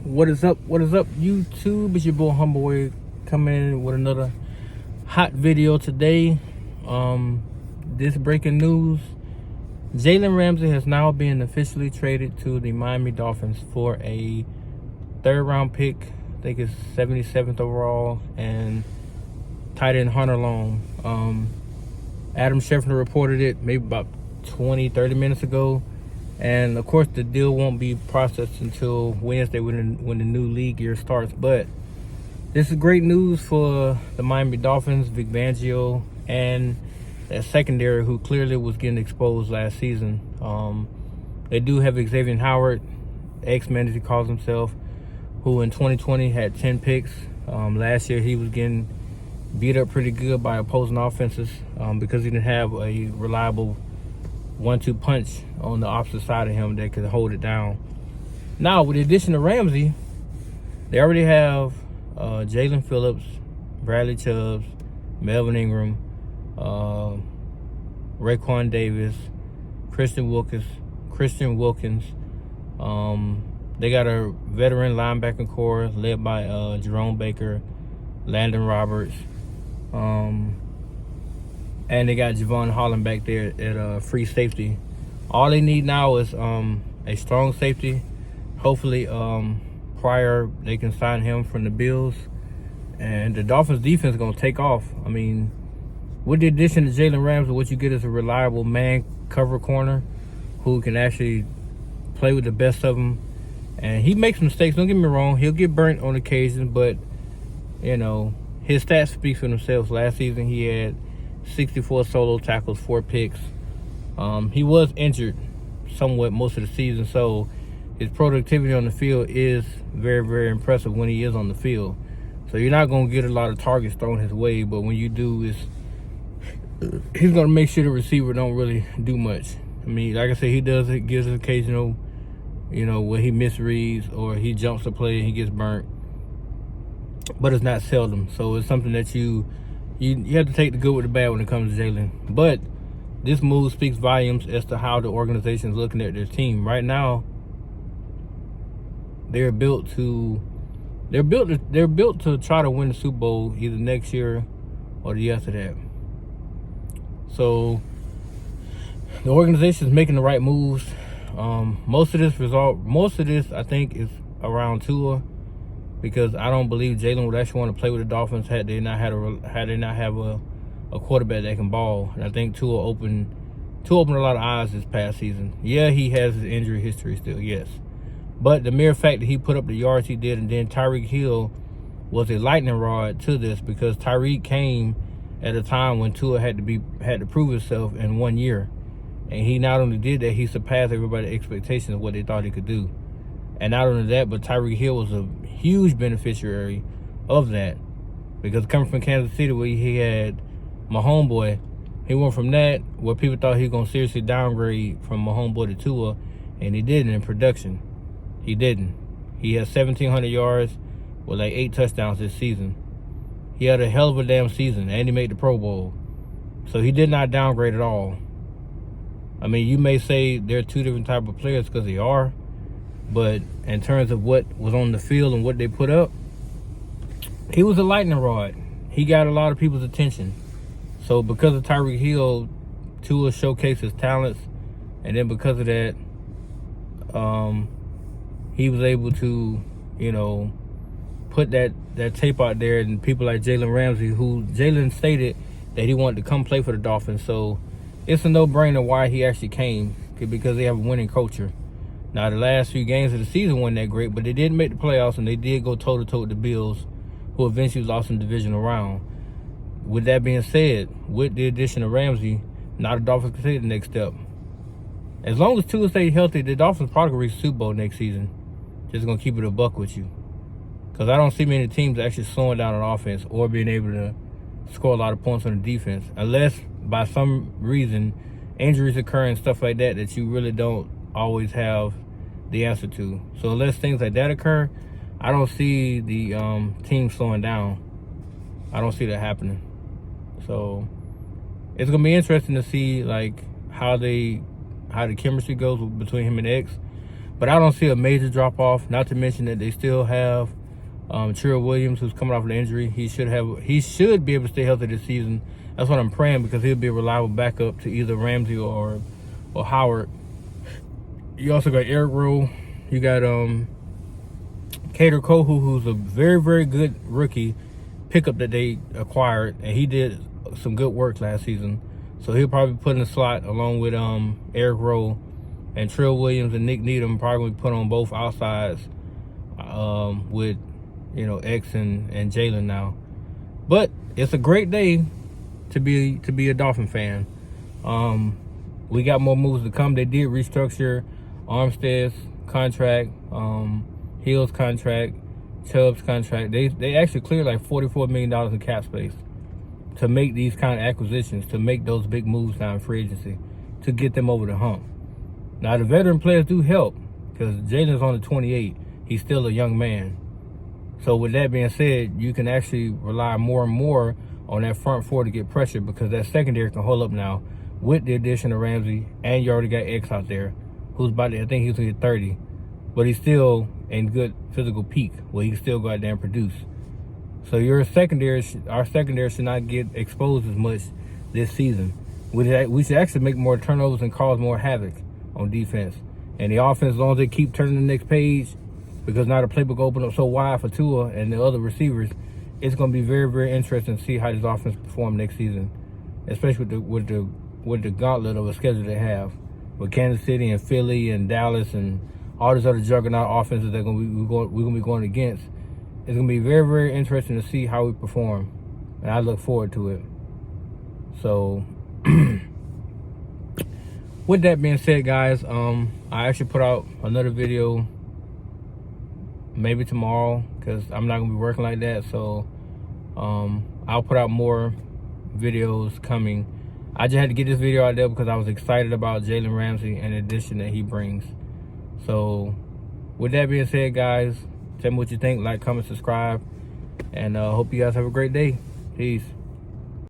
What is up? What is up, YouTube? It's your boy Humble coming in with another hot video today. This breaking news: Jalen Ramsey has now been officially traded to the Miami Dolphins for a third-round pick. I think it's 77th overall, and tight end Hunter Long. Adam Schefter reported it maybe about 20-30 minutes ago. And of course, the deal won't be processed until Wednesday when the new league year starts. But this is great news for the Miami Dolphins, Vic Fangio, and that secondary who clearly was getting exposed last season. They do have Xavier Howard, X-Men as he calls himself, who in 2020 had 10 picks. Last year he was getting beat up pretty good by opposing offenses because he didn't have a reliable 1-2 punch on the opposite side of him that could hold it down. Now, with the addition of Ramsey, they already have Jalen Phillips, Bradley Chubbs, Melvin Ingram, Raekwon Davis, Christian Wilkins. They got a veteran linebacking core led by Jerome Baker, Landon Roberts, and they got Javon Holland back there at free safety. All they need now is a strong safety. Hopefully, prior they can sign him from the Bills. And the Dolphins defense is going to take off. I mean, with the addition of Jalen Ramsey, what you get is a reliable man cover corner who can actually play with the best of them. And he makes mistakes, don't get me wrong. He'll get burnt on occasion, but, you know, his stats speak for themselves. Last season he had 64 solo tackles, 4 picks. He was injured somewhat most of the season, so his productivity on the field is very, very impressive when he is on the field. So you're not going to get a lot of targets thrown his way, but when you do, he's going to make sure the receiver don't really do much. I mean, like I said, he gives occasional, where he misreads or he jumps the play and he gets burnt, but it's not seldom. So it's something that you have to take the good with the bad when it comes to Jalen. But this move speaks volumes as to how the organization is looking at their team right now. They're built to try to win the Super Bowl either next year or the year after that. So the organization is making the right moves. Most of this I think is around Tua, because I don't believe Jalen would actually want to play with the Dolphins had they not have a quarterback that can ball. And I think Tua opened a lot of eyes this past season. Yeah, he has his injury history still, yes. But the mere fact that he put up the yards he did, and then Tyreek Hill was a lightning rod to this, because Tyreek came at a time when Tua had to prove himself in 1 year. And he not only did that, he surpassed everybody's expectations of what they thought he could do. And not only that, but Tyreek Hill was a huge beneficiary of that, because coming from Kansas City where he had my homeboy, he went from that where people thought he was going to seriously downgrade from my homeboy to Tua, and he didn't in production. He didn't. He had 1,700 yards with like 8 touchdowns this season. He had a hell of a damn season, and he made the Pro Bowl. So he did not downgrade at all. I mean, you may say they're two different type of players, because they are, but in terms of what was on the field and what they put up, he was a lightning rod. He got a lot of people's attention. So because of Tyreek Hill, Tua showcased his talents, and then because of that, he was able to, put that tape out there, and people like Jalen Ramsey, who Jalen stated that he wanted to come play for the Dolphins. So it's a no-brainer why he actually came, because they have a winning culture. Now, the last few games of the season weren't that great, but they did make the playoffs, and they did go toe-to-toe with the Bills, who eventually lost in the divisional round. With that being said, with the addition of Ramsey, now the Dolphins can take the next step. As long as Tua stays healthy, the Dolphins probably reach the Super Bowl next season. Just going to keep it a buck with you. Because I don't see many teams actually slowing down on offense or being able to score a lot of points on the defense, unless by some reason injuries occur and stuff like that you really don't always have the answer to. So unless things like that occur, I don't see the team slowing down. I don't see that happening. So it's gonna be interesting to see like how the chemistry goes between him and X. But I don't see a major drop off. Not to mention that they still have Trill Williams, who's coming off an injury. He should be able to stay healthy this season. That's what I'm praying, because he'll be a reliable backup to either Ramsey or Howard. You also got Eric Rowe. You got Cater Kohu, who's a very, very good rookie pickup that they acquired, and he did some good work last season. So he'll probably put in the slot along with Eric Rowe, and Trill Williams and Nick Needham probably put on both outsides with X and Jalen now. But it's a great day to be a Dolphin fan. We got more moves to come. They did restructure Armstead's contract, Hill's contract, Chubb's contract. They actually cleared like $44 million in cap space to make these kind of acquisitions, to make those big moves down free agency, to get them over the hump. Now, the veteran players do help, because Jalen's only 28. He's still a young man. So with that being said, you can actually rely more and more on that front four to get pressure, because that secondary can hold up now with the addition of Ramsey, and you already got X out there, who's about to, I think he's going to get 30. But he's still in good physical peak, where he can still go out there and produce. So our secondary should not get exposed as much this season. We should actually make more turnovers and cause more havoc on defense. And the offense, as long as they keep turning the next page, because now the playbook opened up so wide for Tua and the other receivers, it's going to be very, very interesting to see how this offense perform next season, especially with the gauntlet of a schedule they have with Kansas City and Philly and Dallas and all these other juggernaut offenses that we're going to be going against. It's going to be very, very interesting to see how we perform, and I look forward to it. So, with that being said, guys, I actually put out another video maybe tomorrow, because I'm not going to be working like that. So, I'll put out more videos coming. I just had to get this video out there because I was excited about Jalen Ramsey and the addition that he brings. So, with that being said, guys, tell me what you think. Like, comment, subscribe. And hope you guys have a great day. Peace.